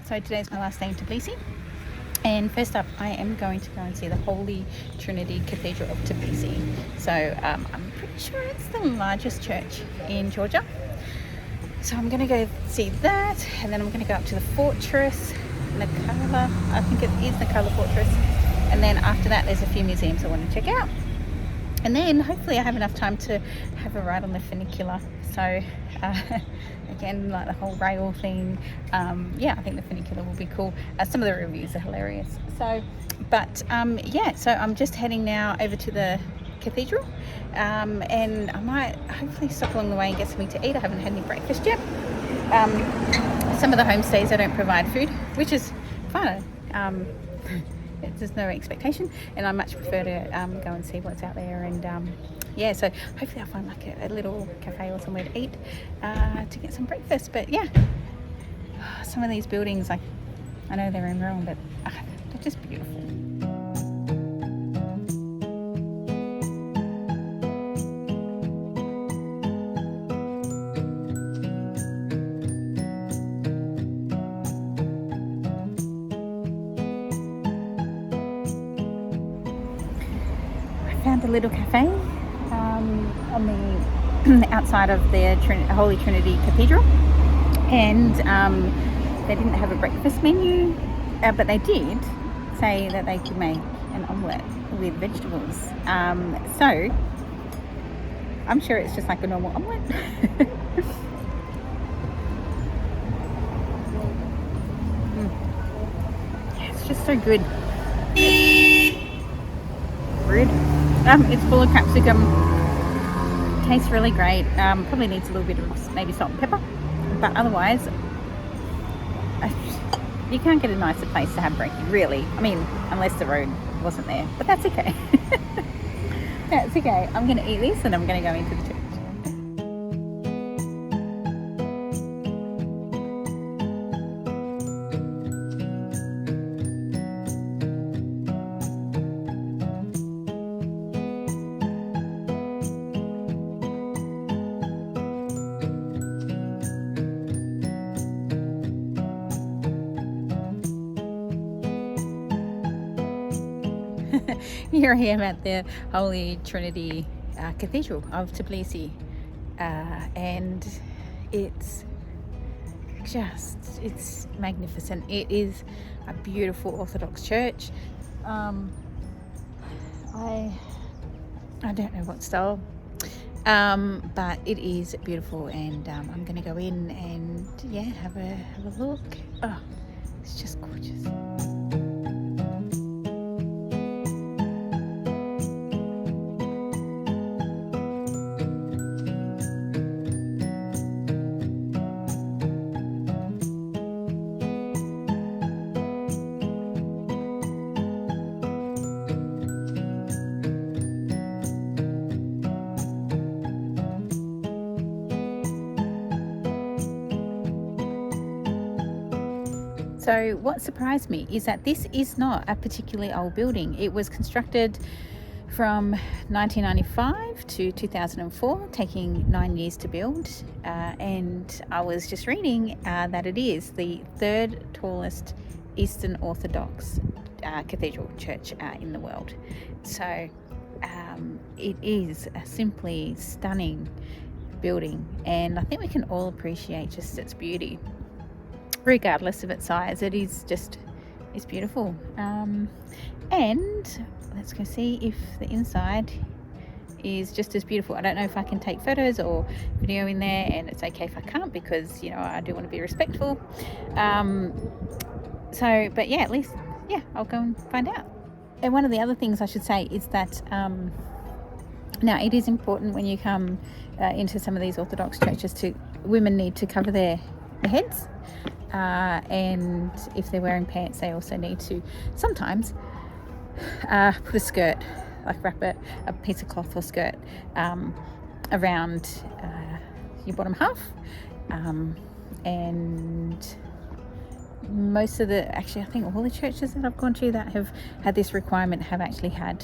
So today's my last day in Tbilisi, and first up I am going to go and see the Holy Trinity Cathedral of Tbilisi. So I'm pretty sure it's the largest church in Georgia, so I'm going to go see that, and then I'm going to go up to the fortress, Nakala, I think it is Nakala Fortress, and then after that there's a few museums I want to check out, and then hopefully I have enough time to have a ride on the Funicular. So again, like the whole rail thing, yeah, I think the Funicular will be cool. Some of the reviews are hilarious. So, but yeah, so I'm just heading now over to the cathedral, and I might hopefully stop along the way and get something to eat. I haven't had any breakfast yet. Some of the homestays, they don't provide food, which is fine. There's no expectation, and I much prefer to go and see what's out there, and yeah, so hopefully I'll find like a little cafe or somewhere to eat to get some breakfast. But yeah, some of these buildings, like, I know they're in Rome, but they're just beautiful. Found a little cafe on the outside of the Holy Trinity Cathedral, and they didn't have a breakfast menu, but they did say that they could make an omelette with vegetables. So I'm sure it's just like a normal omelette. Yeah, it's just so good. Rude. It's full of capsicum, tastes really great, probably needs a little bit of maybe salt and pepper, but otherwise you can't get a nicer place to have brekkie, really. I mean, unless the road wasn't there, but that's okay. That's okay. I'm going to eat this and I'm going to go into the church. Here I am at the Holy Trinity Cathedral of Tbilisi, and it's magnificent. It is a beautiful Orthodox church. I don't know what style, but it is beautiful, and I'm going to go in and yeah, have a look. Oh, it's just gorgeous. So what surprised me is that this is not a particularly old building. It was constructed from 1995 to 2004, taking 9 years to build. And I was just reading that it is the third tallest Eastern Orthodox cathedral church in the world. So it is a simply stunning building, and I think we can all appreciate just its beauty. Regardless of its size, it's beautiful. And let's go see if the inside is just as beautiful. I don't know if I can take photos or video in there, and it's okay if I can't, because, you know, I do want to be respectful. So, but yeah, at least, yeah, I'll go and find out. And one of the other things I should say is that now it is important when you come into some of these Orthodox churches women need to cover their heads. And if they're wearing pants, they also need to sometimes put a skirt, like wrap a piece of cloth or skirt around your bottom half. And most of actually I think all the churches that I've gone to that have had this requirement have actually had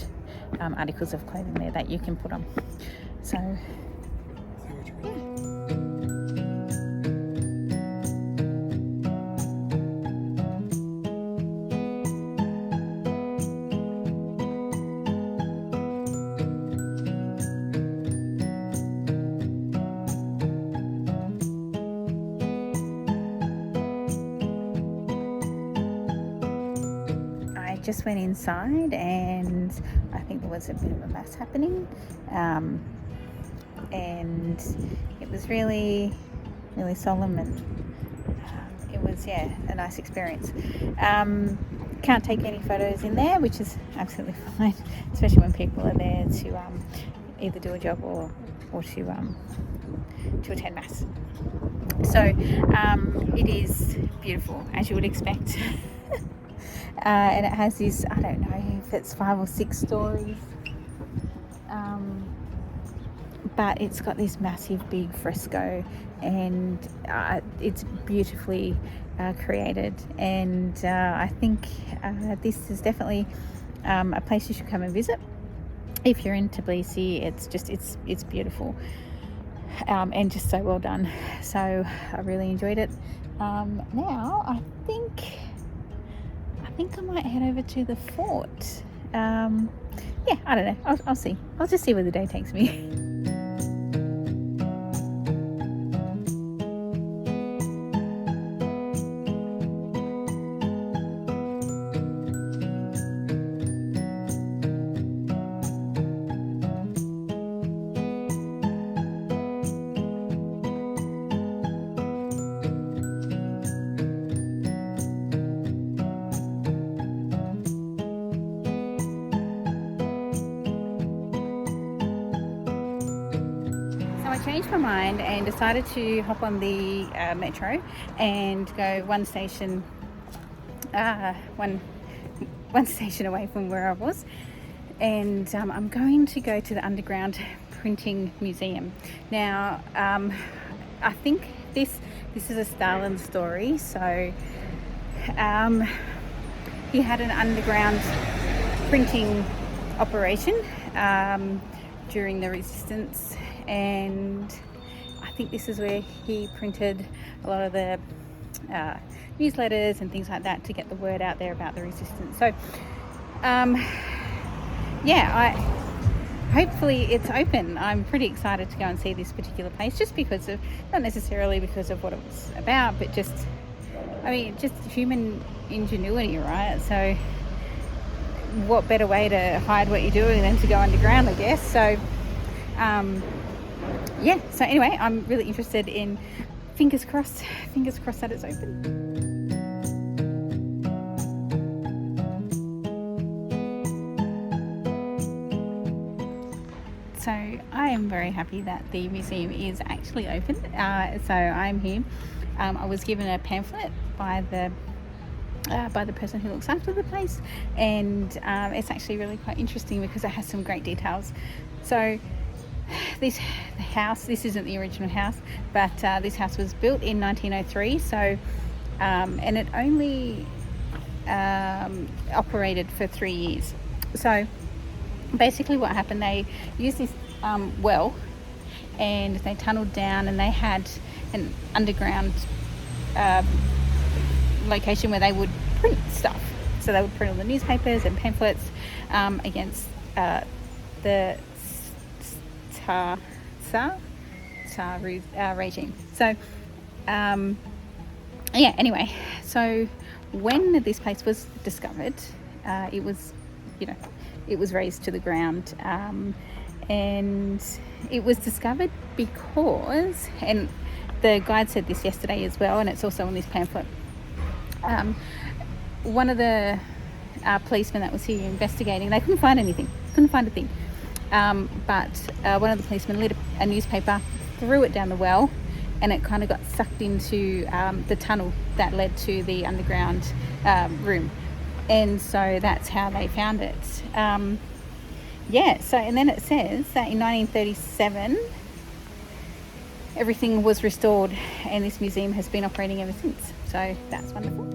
articles of clothing there that you can put on. So yeah. just went inside, and I think there was a bit of a mass happening, and it was really, really solemn, and it was, yeah, a nice experience. Can't take any photos in there, which is absolutely fine, especially when people are there to either do a job or to attend mass. So it is beautiful, as you would expect. And it has this, I don't know if it's 5 or 6 stories, but it's got this massive big fresco, and it's beautifully created, and I think this is definitely a place you should come and visit if you're in Tbilisi. It's beautiful, and just so well done. So I really enjoyed it. Now I think I might head over to the fort. Yeah, I don't know. I'll see. I'll just see where the day takes me. Changed my mind and decided to hop on the metro and go one station away from where I was, and I'm going to go to the underground printing museum. Now I think this is a Stalin story. So he had an underground printing operation during the resistance, and I think this is where he printed a lot of the newsletters and things like that to get the word out there about the resistance. So hopefully it's open. I'm pretty excited to go and see this particular place, just because of, not necessarily because of what it was about, but just human ingenuity, right? So what better way to hide what you're doing than to go underground, I guess. So so anyway, I'm really interested in, fingers crossed that it's open. So I am very happy that the museum is actually open. So I'm here. I was given a pamphlet by the person who looks after the place, and it's actually really quite interesting because it has some great details. So this isn't the original house, but this house was built in 1903, so and it only operated for 3 years. So basically what happened, they used this well, and they tunneled down, and they had an underground location where they would print stuff. So they would print all the newspapers and pamphlets against the Tsar regime. So anyway, so when this place was discovered, it was razed to the ground, and it was discovered because, and the guide said this yesterday as well, and it's also on this pamphlet, one of the policemen that was here investigating, they couldn't find a thing. But one of the policemen lit a newspaper, threw it down the well, and it kind of got sucked into the tunnel that led to the underground room, and so that's how they found it. So, and then it says that in 1937 everything was restored, and this museum has been operating ever since. So that's wonderful.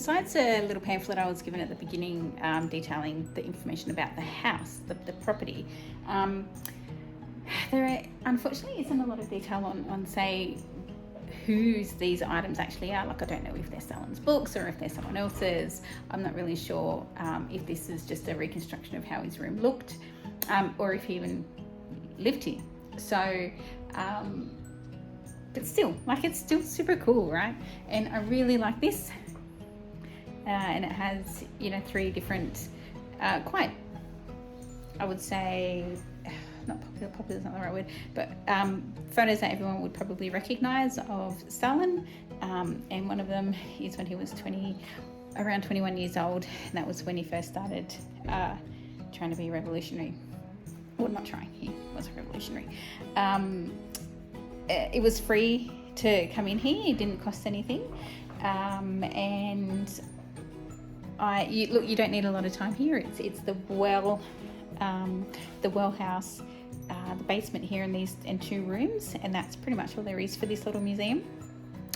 besides a little pamphlet I was given at the beginning detailing the information about the house, the property, there unfortunately isn't a lot of detail on say whose these items actually are. Like, I don't know if they're Stalin's books or if they're someone else's. I'm not really sure if this is just a reconstruction of how his room looked, or if he even lived here. So but still, like, it's still super cool, right? And I really like this, and it has, you know, 3 different quite, I would say, not popular is not the right word, but photos that everyone would probably recognize of Stalin, and one of them is when he was around 21 years old, and that was when he first started trying to be revolutionary. Well, not trying, he was revolutionary. It was free to come in here, it didn't cost anything, and you don't need a lot of time here. It's the well house, the basement here, and 2 rooms, and that's pretty much all there is for this little museum.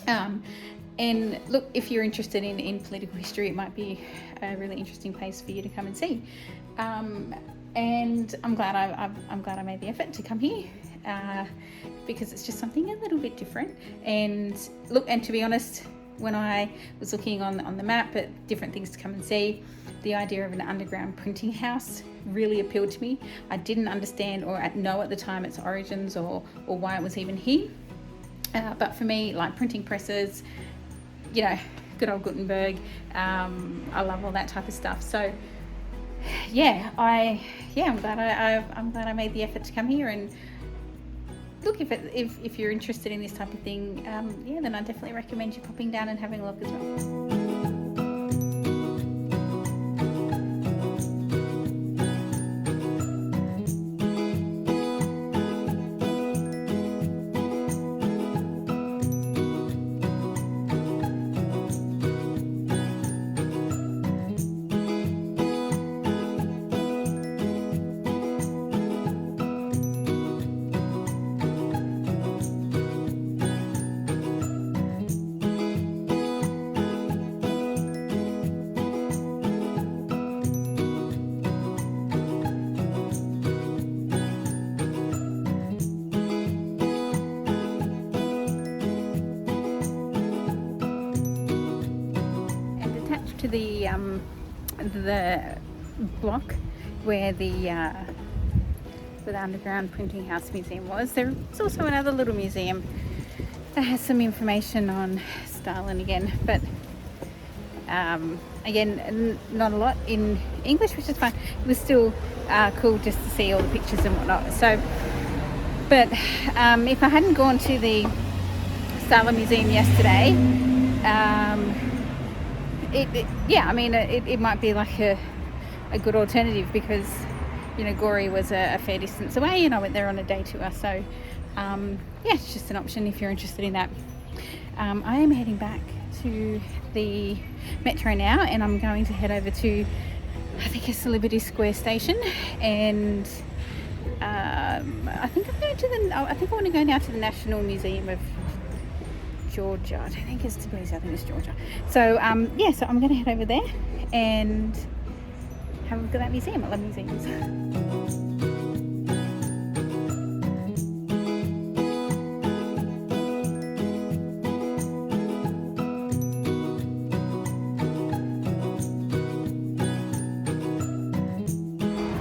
And look, if you're interested in political history, it might be a really interesting place for you to come and see. And I'm glad I made the effort to come here, because it's just something a little bit different. And look, and to be honest, when I was looking on the map at different things to come and see, the idea of an underground printing house really appealed to me. I didn't understand or know at the time its origins or why it was even here. But for me, like printing presses, you know, good old Gutenberg, I love all that type of stuff. So I'm glad I made the effort to come here. And look, if you're interested in this type of thing, then I definitely recommend you popping down and having a look as well. To the block where the underground printing house museum was, there's also another little museum that has some information on Stalin again, but again, not a lot in English, which is fine. It was still cool just to see all the pictures and whatnot. So, but if I hadn't gone to the Stalin Museum yesterday, it might be like a good alternative, because, you know, Gori was a fair distance away and I went there on a day tour. So it's just an option if you're interested in that. I am heading back to the metro now, and I'm going to head over to, I think it's the Liberty Square station, and I think I want to go now to the National Museum of Georgia. I don't think it's Tbilisi, I think it's Georgia. So so I'm going to head over there and have a look at that museum. I love museums.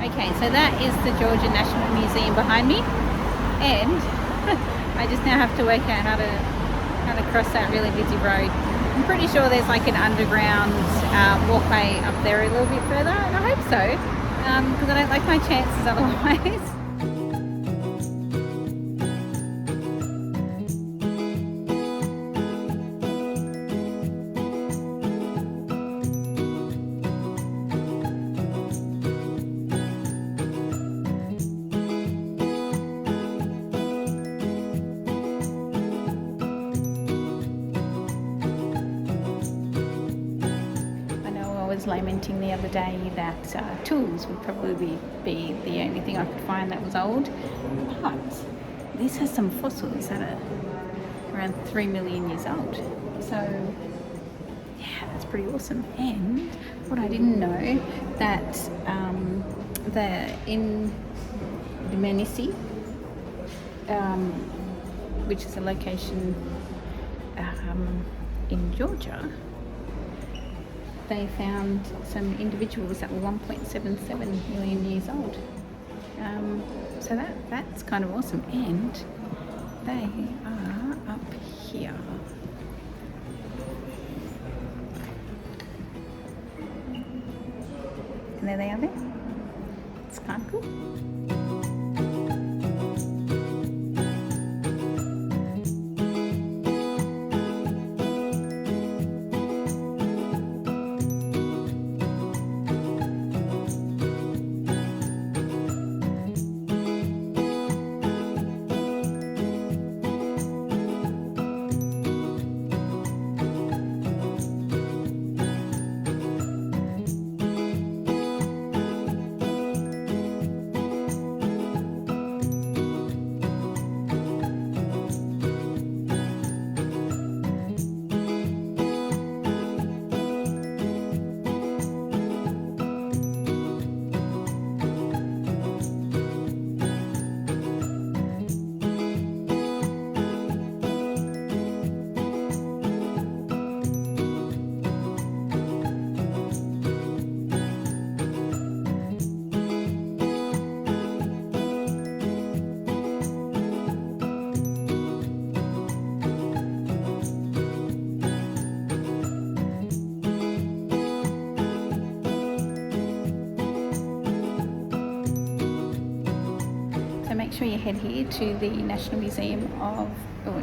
Okay, so that is the Georgian National Museum behind me, and I just now have to work out how to cross that really busy road. I'm pretty sure there's like an underground walkway up there a little bit further, and I hope so, because I don't like my chances otherwise. Lamenting the other day that tools would probably be the only thing I could find that was old, but this has some fossils that are around 3 million years old. So yeah, that's pretty awesome. And what I didn't know, that in Tbilisi, which is a location in Georgia, they found some individuals that were 1.77 million years old. So that's kind of awesome. And they are up here. And there they are there. It's kind of cool. Make sure you head here to the National Museum or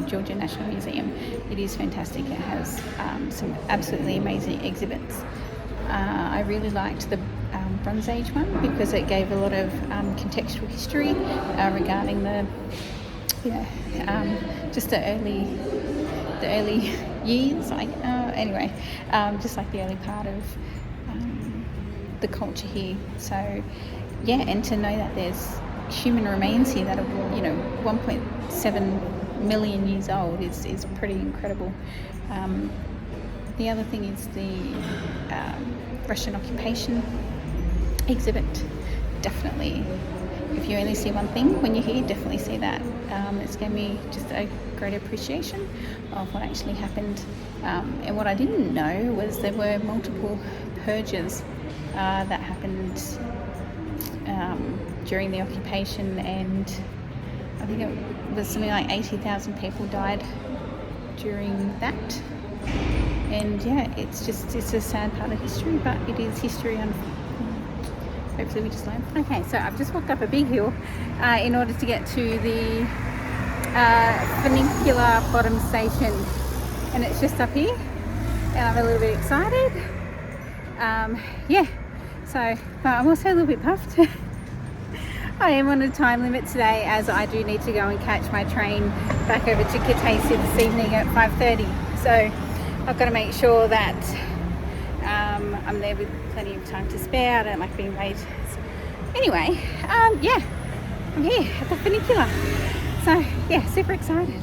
Georgian National Museum. It is fantastic. It has some absolutely amazing exhibits. I really liked the Bronze Age one because it gave a lot of contextual history regarding the, just the early years. Anyway, just like the early part of the culture here. So yeah, and to know that there's human remains here that are 1.7 million years old is pretty incredible. The other thing is the Russian occupation exhibit. Definitely, if you only see one thing when you're here, definitely see that. It's given me just a great appreciation of what actually happened. And what I didn't know was there were multiple purges that happened during the occupation, and I think it was something like 80,000 people died during that. And yeah, it's a sad part of history, but it is history, and hopefully we just learn. Okay, so I've just walked up a big hill in order to get to the Funicular bottom station, and it's just up here, and I'm a little bit excited. So I'm also a little bit puffed. I am on a time limit today, as I do need to go and catch my train back over to Tbilisi this evening at 5:30. So I've got to make sure that I'm there with plenty of time to spare. I don't like being late. So anyway, I'm here at the Funicular. So yeah, super excited.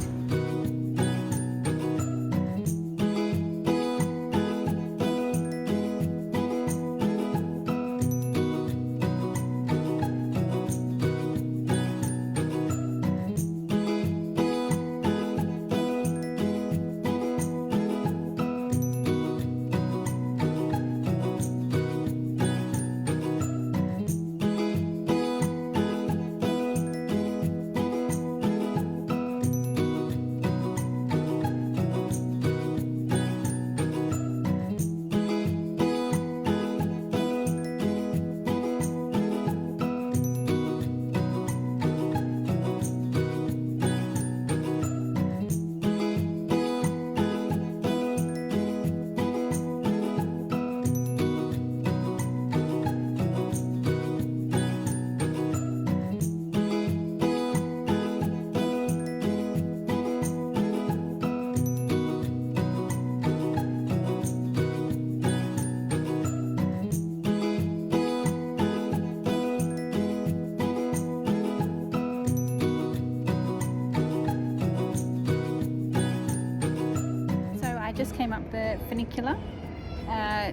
Just came up the Funicular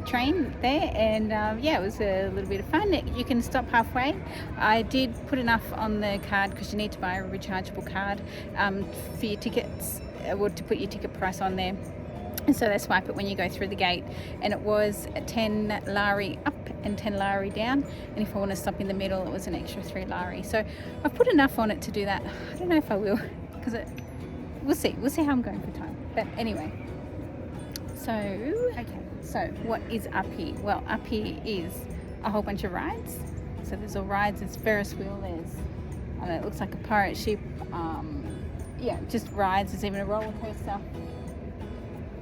train there, and yeah, it was a little bit of fun. You can stop halfway. I did put enough on the card because you need to buy a rechargeable card for your tickets, or to put your ticket price on there. And so they swipe it when you go through the gate, and it was 10 lari up and 10 lari down, and if I want to stop in the middle, it was an extra 3 lari. So I've put enough on it to do that. I don't know if I will, because we'll see how I'm going for time. But anyway, so what is up here? Well, up here is a whole bunch of rides. So there's all rides, there's Ferris wheel, there's, I don't know, it looks like a pirate ship, yeah, just rides. There's even a roller coaster.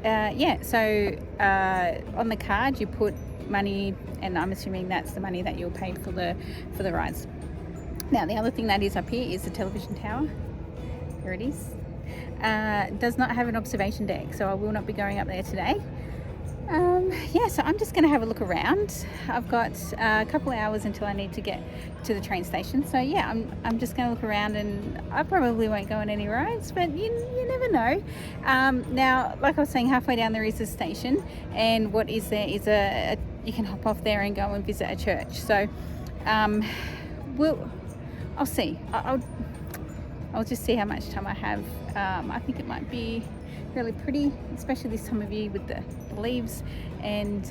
Yeah, so on the card you put money, and I'm assuming that's the money that you'll pay for the rides. Now, the other thing that is up here is the television tower. Here it is. Does not have an observation deck, so I will not be going up there today. Yeah, so I'm just going to have a look around. I've got a couple of hours until I need to get to the train station, so yeah, I'm just going to look around, and I probably won't go on any rides, but you never know. Now, like I was saying, halfway down there is a station, and what is there is you can hop off there and go and visit a church. So I'll see. I'll just see how much time I have. I think it might be really pretty, especially this time of year with the leaves. And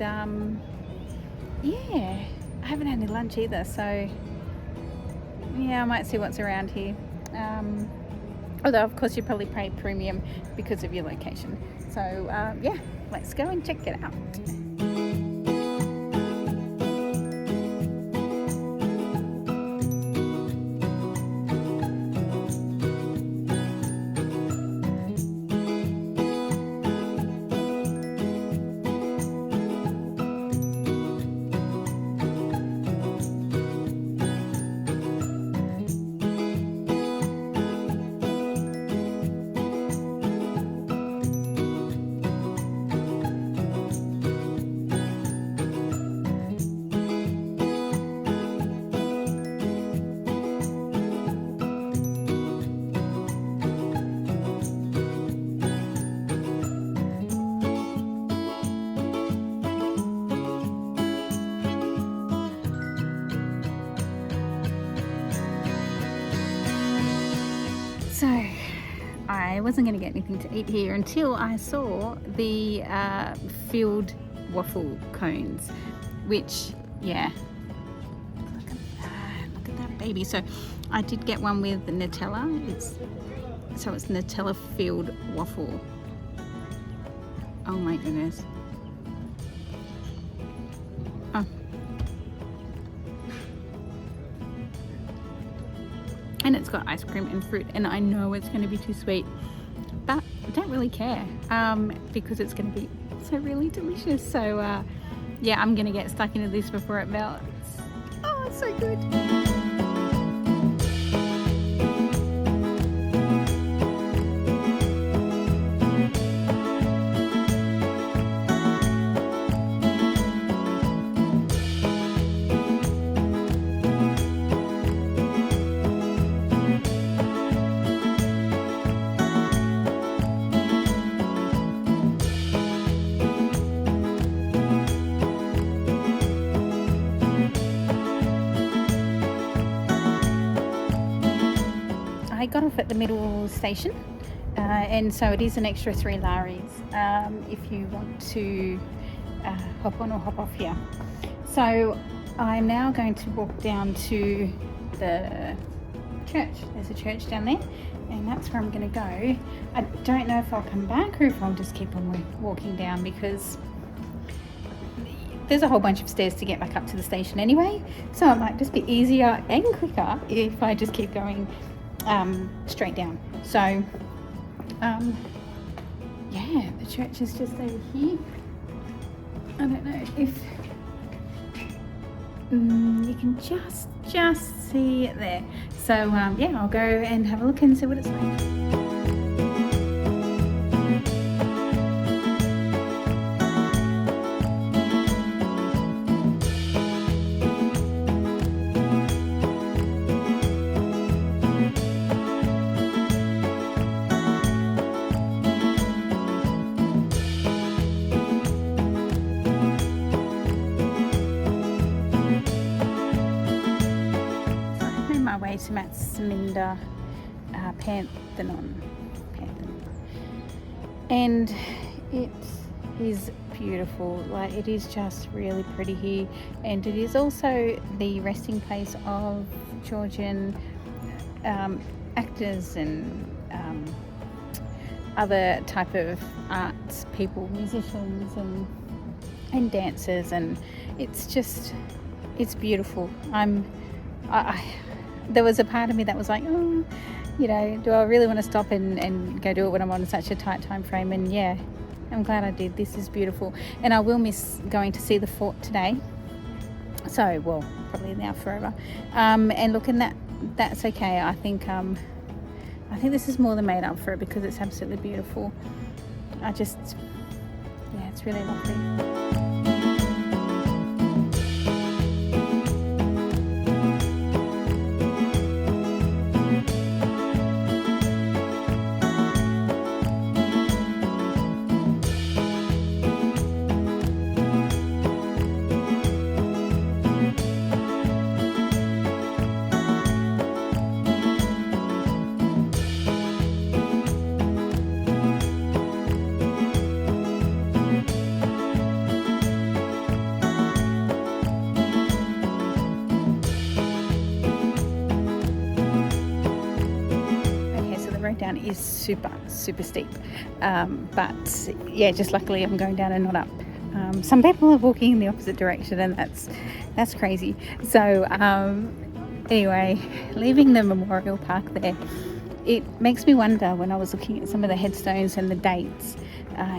yeah, I haven't had any lunch either, so yeah, I might see what's around here. Although of course you probably pay premium because of your location. So yeah, let's go and check it out. So I wasn't going to get anything to eat here until I saw the filled waffle cones, which, yeah, look at that baby. So I did get one with Nutella. It's Nutella filled waffle. Oh my goodness. Oh. And it's got ice cream and fruit, and I know it's going to be too sweet, but I don't really care because it's going to be so really delicious. So yeah, I'm going to get stuck into this before it melts. Oh, it's so good. I got off at the middle station, and so it is an extra 3 laris if you want to hop on or hop off here. So I'm now going to walk down to the church. There's a church down there, and that's where I'm going to go. I don't know if I'll come back or if I'll just keep on walking down, because there's a whole bunch of stairs to get back up to the station anyway, so it might just be easier and quicker if I just keep going straight down. So yeah, the church is just over here. I don't know if you can just see it there. So yeah, I'll go and have a look and see what it's like. way to Mtatsminda Pantheon. And it is beautiful. Like, it is just really pretty here, and it is also the resting place of Georgian actors and other type of arts people, musicians and dancers, and it's beautiful. There was a part of me that was like, oh, you know, do I really want to stop and go do it when I'm on such a tight time frame? And yeah, I'm glad I did. This is beautiful, and I will miss going to see the fort today. So, well, probably now forever. And look, and that's okay. I think this is more than made up for it, because it's absolutely beautiful. It's really lovely. Down is super steep, but yeah, just luckily I'm going down and not up. Some people are walking in the opposite direction, and that's crazy. So anyway, leaving the memorial park there, it makes me wonder, when I was looking at some of the headstones and the dates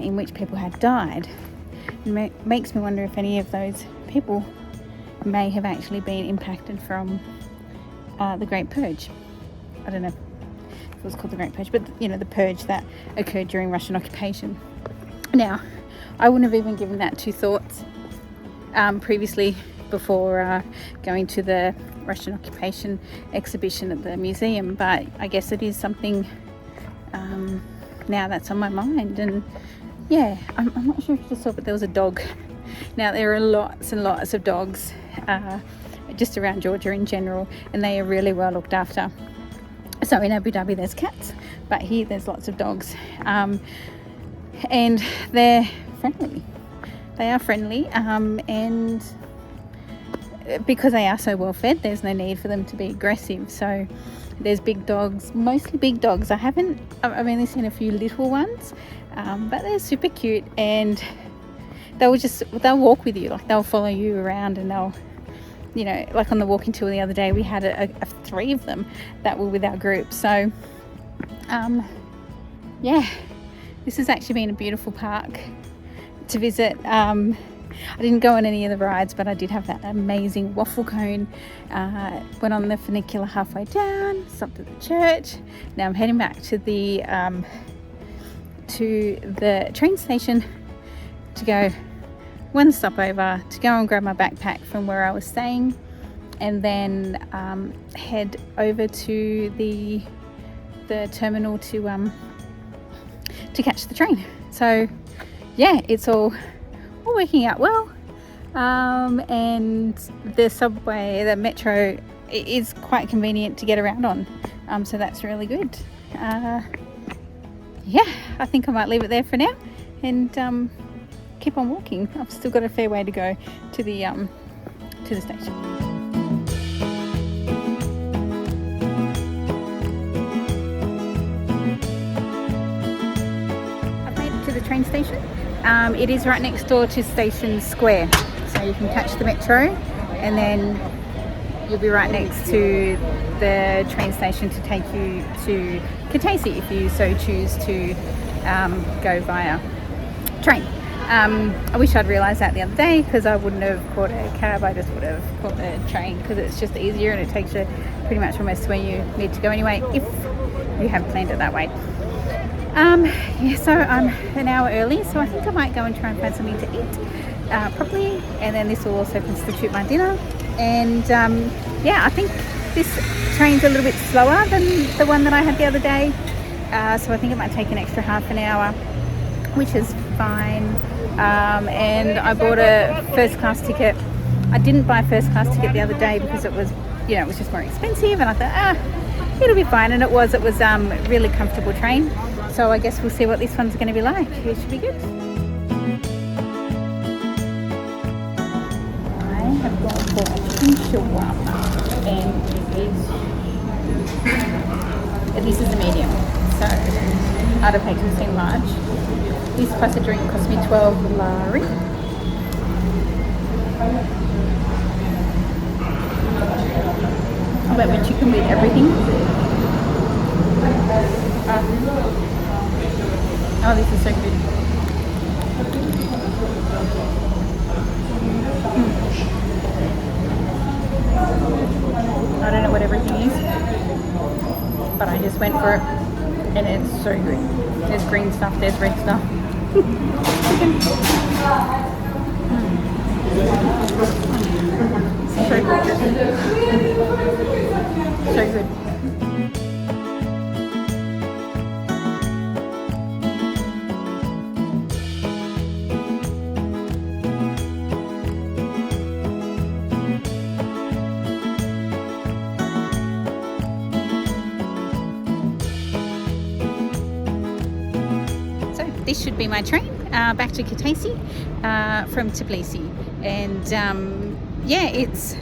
in which people had died, it makes me wonder if any of those people may have actually been impacted from the Great Purge. I don't know it was called the Great Purge, but you know, the purge that occurred during Russian occupation. Now, I wouldn't have even given that two thoughts previously, before going to the Russian occupation exhibition at the museum, but I guess it is something now that's on my mind. And yeah, I'm not sure if you saw, but there was a dog. Now, there are lots and lots of dogs just around Georgia in general, and they are really well looked after. So in Abu Dhabi there's cats, but here there's lots of dogs, and they're friendly. They are friendly, and because they are so well fed, there's no need for them to be aggressive. So there's big dogs, mostly big dogs. I've only seen a few little ones, but they're super cute, and they'll walk with you, like they'll follow you around, and they'll, you know, like on the walking tour the other day, we had a 3 of them that were with our group. So yeah, this has actually been a beautiful park to visit. I didn't go on any of the rides, but I did have that amazing waffle cone. Went on the funicular halfway down, stopped at the church. Now I'm heading back to the train station to go one stopover, to go and grab my backpack from where I was staying, and then head over to the terminal to catch the train. So yeah, it's all working out well, and the subway, the metro, is quite convenient to get around on, so that's really good. Yeah, I think I might leave it there for now, and keep on walking. I've still got a fair way to go to the station. I've made it to the train station. It is right next door to Station Square, so you can catch the metro, and then you'll be right next to the train station to take you to Kutaisi if you so choose to go via train. I wish I'd realised that the other day, because I wouldn't have caught a cab. I just would have caught the train, because it's just easier and it takes you pretty much almost where you need to go anyway, if you have planned it that way. Yeah, so I'm an hour early, so I think I might go and try and find something to eat properly, and then this will also constitute my dinner. And yeah, I think this train's a little bit slower than the one that I had the other day, so I think it might take an extra half an hour, which is fine. And I bought a first class ticket. I didn't buy a first class ticket the other day because it was you know, it was just more expensive, and I thought, it'll be fine. And it was really comfortable train. So I guess we'll see what this one's going to be like. It should be good. I have gone for a chicken shawarma, and this is a medium. So I'd have taken 16 large. This plus a drink cost me 12 lari. I went with chicken with everything. Oh, this is so good. I don't know what everything is, but I just went for it, and it's so good. There's green stuff, there's red stuff. So good. So good. This should be my train back to Kutaisi from Tbilisi, and yeah, it's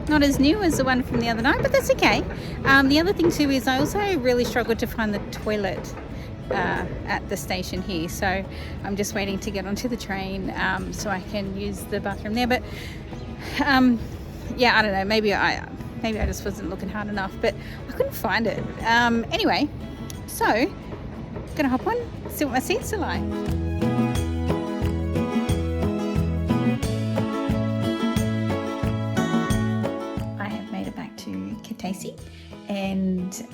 not as new as the one from the other night, but that's okay. The other thing too is I also really struggled to find the toilet at the station here, so I'm just waiting to get onto the train so I can use the bathroom there. But yeah, I don't know, maybe I just wasn't looking hard enough, but I couldn't find it. Anyway, so gonna hop on, see what my seats are like. I have made it back to Kutaisi, and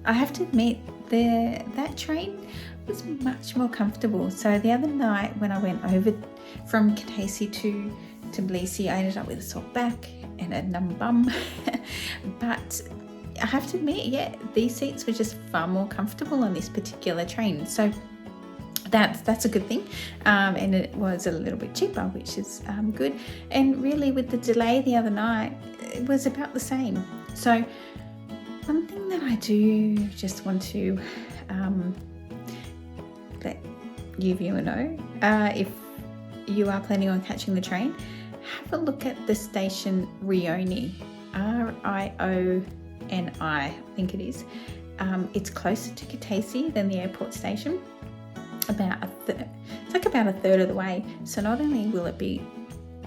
I have to admit that train was much more comfortable. So the other night when I went over from Kutaisi to Tbilisi, I ended up with a sore back and a numb bum. But I have to admit, yeah, these seats were just far more comfortable on this particular train. So that's a good thing. And it was a little bit cheaper, which is good. And really with the delay the other night, it was about the same. So one thing that I do just want to let you viewer know, if you are planning on catching the train, have a look at the station Rioni, Rioni, I think it is. It's closer to Kutaisi than the airport station. It's like about a third of the way. So not only will it be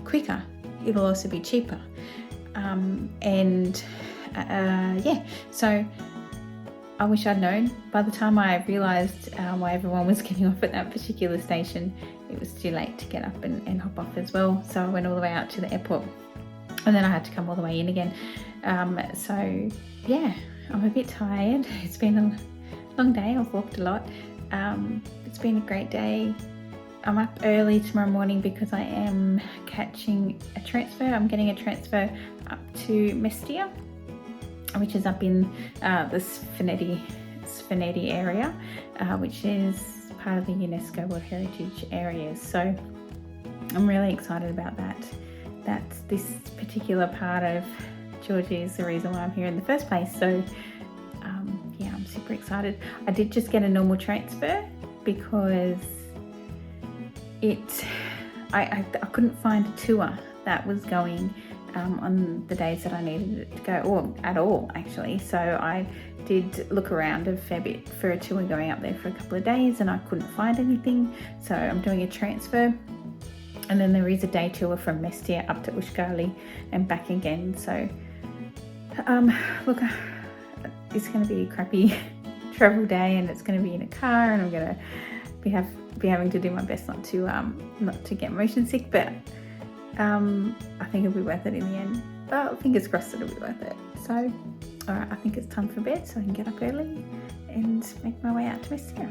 quicker, it'll also be cheaper. Yeah, so I wish I'd known. By the time I realised why everyone was getting off at that particular station, it was too late to get up and hop off as well. So I went all the way out to the airport, and then I had to come all the way in again. So yeah, I'm a bit tired. It's been a long day. I've walked a lot. It's been a great day. I'm up early tomorrow morning because I am catching a transfer. I'm getting a transfer up to Mestia, which is up in the Svenedi area, which is part of the UNESCO World Heritage Areas. So I'm really excited about that. That's this particular part of Georgia is the reason why I'm here in the first place. So yeah, I'm super excited. I did just get a normal transfer because I couldn't find a tour that was going on the days that I needed it to go, or at all actually. So I did look around a fair bit for a tour going up there for a couple of days, and I couldn't find anything. So I'm doing a transfer, and then there is a day tour from Mestia up to Ushgali and back again. So look, it's going to be a crappy travel day, and it's going to be in a car, and I'm going to be having to do my best not to get motion sick, but I think it'll be worth it in the end. Well, fingers crossed it'll be worth it. So alright, I think it's time for bed so I can get up early and make my way out to Mestia.